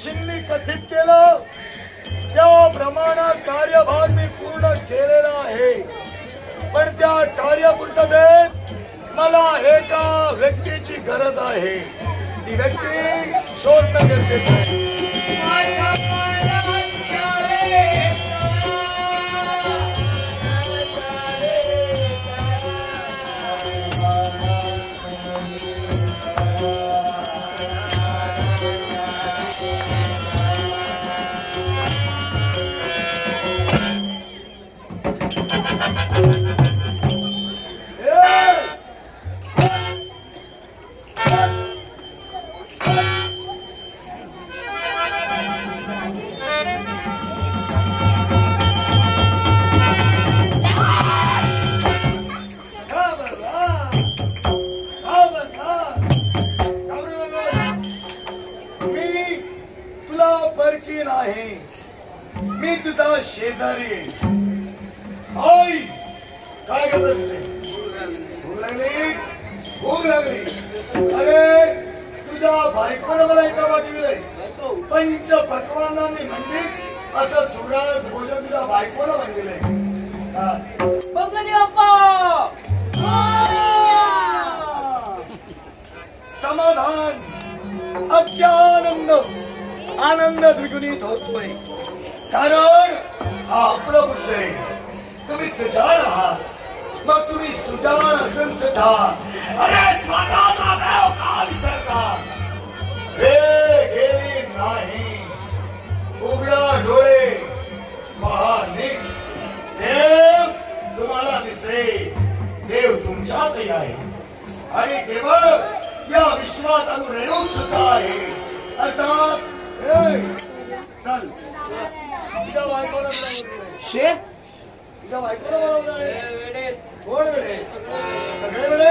ऋषींनी कथित केलं त्याप्रमाणे कार्यभाग मी पूर्ण केलेला आहे, पण त्या कार्यपूर्ततेत मला एका व्यक्तीची गरज आहे. ती व्यक्ती शोधणं गरजेचं आहे. मी तुझा शेजारी. आई काय करत असते? भूक लागली? भूक लागली? अरे तुझ्या बायकोने मला एका पाठविलंय. पंच पक्वानांनी मंडित असं सुरास भोजन तुझ्या बायकोने बनविलंय. समाधान अत्यानंद आनंद द्विगुणित होतोय, कारण हा आपला बुद्ध आहे. तुम्ही सुजाण आहात, मग तुम्ही सुजाण असेल सुद्धा अरे स्वतःचा देव का विसरता? रे गेली नाही, उघडा डोळे महानिक देव तुम्हाला दिसेल. देव तुमच्यातही आहे आणि केवळ या विश्वात अनुरेणूच सुद्धा आहे. अर्थात चल तुझ्या बायकोला तुझ्या बायकोला बोलवलंय. कोण वेळे? सगळे वेळे.